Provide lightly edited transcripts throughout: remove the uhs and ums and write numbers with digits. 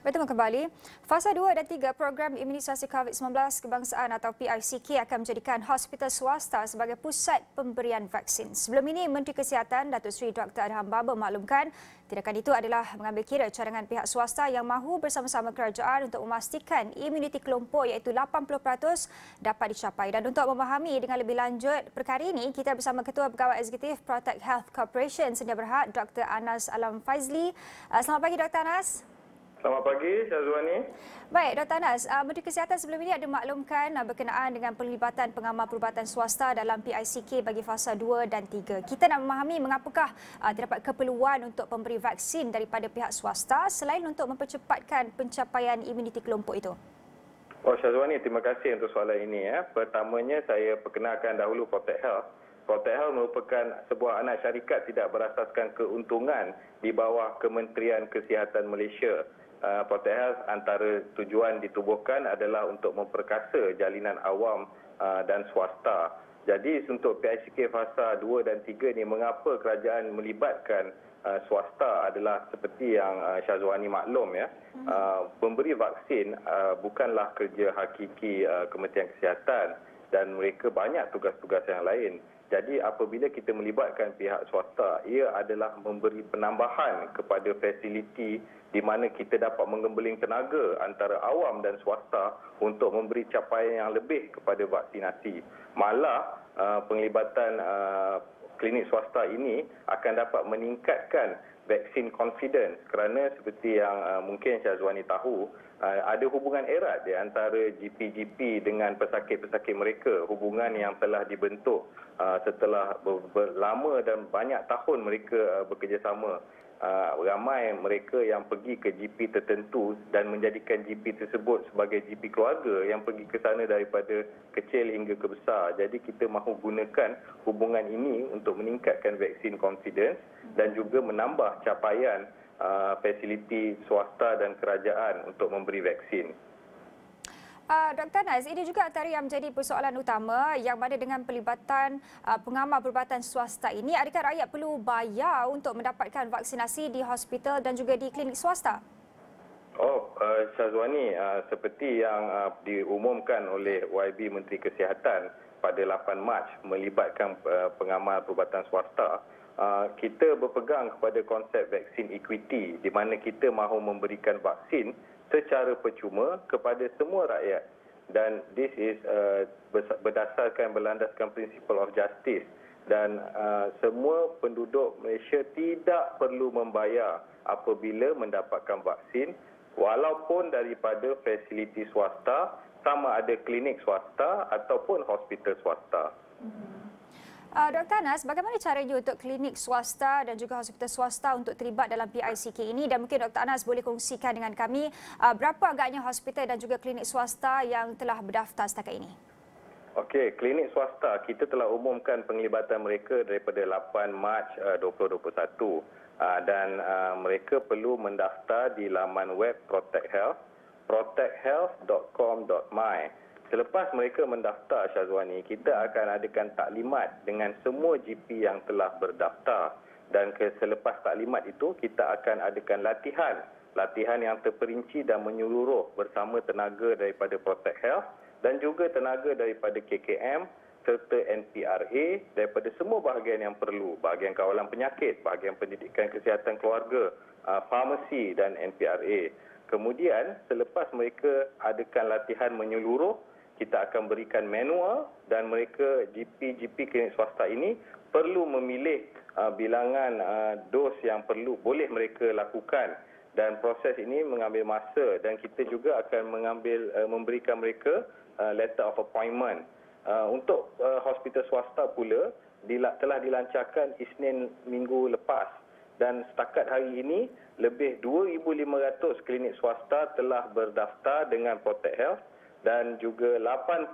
Bertemu kembali. Fasa 2 dan 3 program imunisasi COVID-19 kebangsaan atau PICK akan menjadikan hospital swasta sebagai pusat pemberian vaksin. Sebelum ini, Menteri Kesihatan Datuk Seri Dr. Adham Baba memaklumkan tindakan itu adalah mengambil kira cadangan pihak swasta yang mahu bersama-sama kerajaan untuk memastikan imuniti kelompok iaitu 80% dapat dicapai. Dan untuk memahami dengan lebih lanjut perkara ini, kita bersama Ketua Pegawai Eksekutif Protect Health Corporation Sedia Berhad, Dr. Anas Alam Fazli. Selamat pagi, Dr. Anas. Selamat pagi, Syazwani. Baik, Dr. Anas, Menteri Kesihatan sebelum ini ada maklumkan berkenaan dengan penglibatan pengamal perubatan swasta dalam PICK bagi fasa 2 dan 3. Kita nak memahami mengapakah terdapat keperluan untuk pemberi vaksin daripada pihak swasta selain untuk mempercepatkan pencapaian imuniti kelompok itu. Oh, Syazwani, terima kasih untuk soalan ini. Pertamanya, saya perkenalkan dahulu Protect Health. Protect Health merupakan sebuah anak syarikat tidak berasaskan keuntungan di bawah Kementerian Kesihatan Malaysia. Protect Health antara tujuan ditubuhkan adalah untuk memperkasa jalinan awam dan swasta. Jadi untuk PICK fasa 2 dan 3 ni, mengapa kerajaan melibatkan swasta adalah seperti yang Syazwani maklum ya. Pemberi vaksin bukanlah kerja hakiki Kementerian Kesihatan dan mereka banyak tugas-tugas yang lain. Jadi apabila kita melibatkan pihak swasta, ia adalah memberi penambahan kepada fasiliti di mana kita dapat menggembeling tenaga antara awam dan swasta untuk memberi capaian yang lebih kepada vaksinasi. Malah penglibatan klinik swasta ini akan dapat meningkatkan vaksin confidence kerana seperti yang mungkin Syazwani tahu, ada hubungan erat di antara GP-GP dengan pesakit-pesakit mereka, hubungan yang telah dibentuk setelah lama dan banyak tahun mereka bekerjasama. Ramai mereka yang pergi ke GP tertentu dan menjadikan GP tersebut sebagai GP keluarga yang pergi ke sana daripada kecil hingga ke besar. Jadi kita mahu gunakan hubungan ini untuk meningkatkan vaksin confidence dan juga menambah capaian fasiliti swasta dan kerajaan untuk memberi vaksin. Dr. Anas, ini juga antara yang menjadi persoalan utama yang mana dengan pelibatan pengamal perubatan swasta ini, adakah rakyat perlu bayar untuk mendapatkan vaksinasi di hospital dan juga di klinik swasta? Oh, Syazwani, seperti yang diumumkan oleh YB Menteri Kesihatan pada 8 Mac melibatkan pengamal perubatan swasta, kita berpegang kepada konsep vaksin equity di mana kita mahu memberikan vaksin secara percuma kepada semua rakyat, dan this is berdasarkan berlandaskan principle of justice, dan semua penduduk Malaysia tidak perlu membayar apabila mendapatkan vaksin walaupun daripada fasiliti swasta, sama ada klinik swasta ataupun hospital swasta. Dr. Anas, bagaimana caranya untuk klinik swasta dan juga hospital swasta untuk terlibat dalam PICK ini, dan mungkin Dr. Anas boleh kongsikan dengan kami berapa agaknya hospital dan juga klinik swasta yang telah berdaftar setakat ini? Okey, klinik swasta kita telah umumkan penglibatan mereka daripada 8 Mac 2021 dan mereka perlu mendaftar di laman web Protect Health, protecthealth.com.my. Selepas mereka mendaftar, Syazwani, kita akan adakan taklimat dengan semua GP yang telah berdaftar, dan selepas taklimat itu kita akan adakan latihan yang terperinci dan menyeluruh bersama tenaga daripada Protect Health dan juga tenaga daripada KKM serta NPRA daripada semua bahagian yang perlu, bahagian kawalan penyakit, bahagian pendidikan kesihatan keluarga, farmasi dan NPRA. Kemudian selepas mereka adakan latihan menyeluruh, kita akan berikan manual dan mereka GP klinik swasta ini perlu memilih bilangan dos yang boleh mereka lakukan, dan proses ini mengambil masa, dan kita juga akan memberikan mereka letter of appointment. Untuk hospital swasta pula telah dilancarkan Isnin minggu lepas, dan setakat hari ini lebih 2,500 klinik swasta telah berdaftar dengan Protect Health, dan juga 80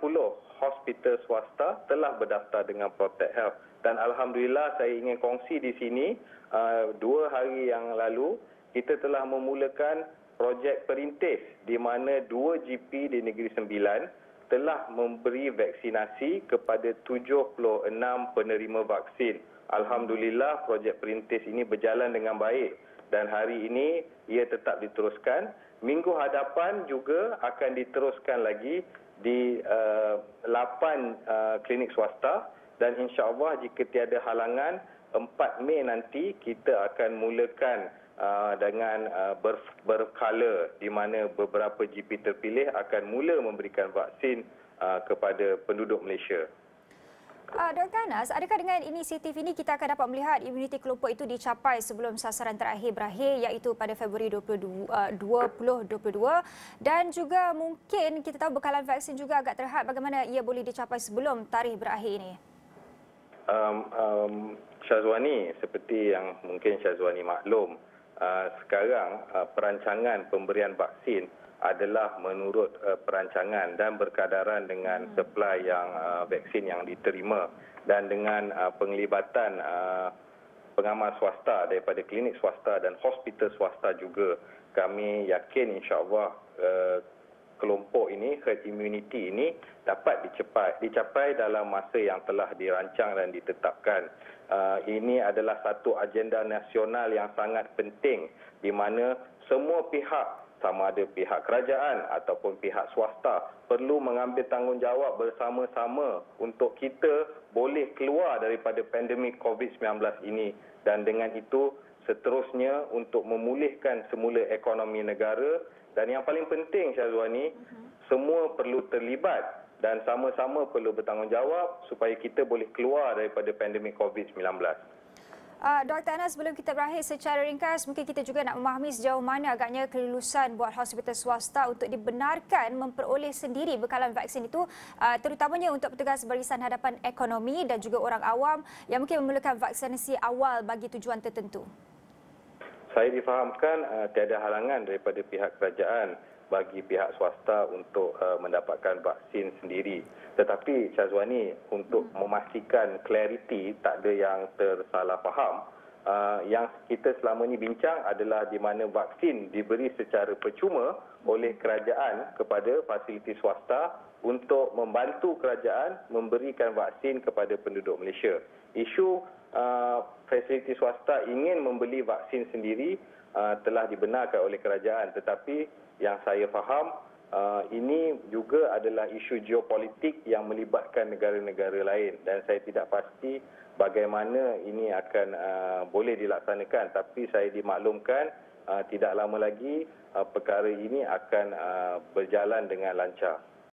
hospital swasta telah berdaftar dengan Protect Health. Dan Alhamdulillah, saya ingin kongsi di sini, 2 hari yang lalu kita telah memulakan projek perintis di mana 2 GP di Negeri Sembilan telah memberi vaksinasi kepada 76 penerima vaksin. Alhamdulillah, projek perintis ini berjalan dengan baik dan hari ini ia tetap diteruskan, minggu hadapan juga akan diteruskan lagi di 8 klinik swasta, dan insya-Allah jika tiada halangan 4 Mei nanti kita akan mulakan dengan berkala, di mana beberapa GP terpilih akan mula memberikan vaksin kepada penduduk Malaysia. Dr. Anas, adakah dengan inisiatif ini kita akan dapat melihat imuniti kelompok itu dicapai sebelum sasaran terakhir berakhir, iaitu pada Februari 2022, dan juga mungkin kita tahu bekalan vaksin juga agak terhad, bagaimana ia boleh dicapai sebelum tarikh berakhir ini? Syazwani, seperti yang mungkin Syazwani maklum, sekarang perancangan pemberian vaksin adalah menurut perancangan dan berkadaran dengan supply yang vaksin yang diterima, dan dengan penglibatan pengamal swasta daripada klinik swasta dan hospital swasta juga, kami yakin insya-Allah kelompok ini, herd immunity ini dapat dicapai dalam masa yang telah dirancang dan ditetapkan. Ini adalah satu agenda nasional yang sangat penting, di mana semua pihak, sama ada pihak kerajaan ataupun pihak swasta, perlu mengambil tanggungjawab bersama-sama untuk kita boleh keluar daripada pandemik COVID-19 ini, dan dengan itu seterusnya untuk memulihkan semula ekonomi negara. Dan yang paling penting, Syazwani, semua perlu terlibat dan sama-sama perlu bertanggungjawab supaya kita boleh keluar daripada pandemik COVID-19. Dr. Anas, sebelum kita berakhir secara ringkas, mungkin kita juga nak memahami sejauh mana agaknya kelulusan buat hospital swasta untuk dibenarkan memperoleh sendiri bekalan vaksin itu, terutamanya untuk petugas barisan hadapan ekonomi dan juga orang awam yang mungkin memerlukan vaksinasi awal bagi tujuan tertentu. Saya difahamkan tiada halangan daripada pihak kerajaan bagi pihak swasta untuk mendapatkan vaksin sendiri. Tetapi Syazwani, untuk memastikan clariti, tak ada yang tersalah faham, yang kita selama ini bincang adalah di mana vaksin diberi secara percuma oleh kerajaan kepada fasiliti swasta untuk membantu kerajaan memberikan vaksin kepada penduduk Malaysia. Isu fasiliti swasta ingin membeli vaksin sendiri telah dibenarkan oleh kerajaan, tetapi yang saya faham ini juga adalah isu geopolitik yang melibatkan negara-negara lain, dan saya tidak pasti bagaimana ini akan boleh dilaksanakan, tapi saya dimaklumkan tidak lama lagi perkara ini akan berjalan dengan lancar.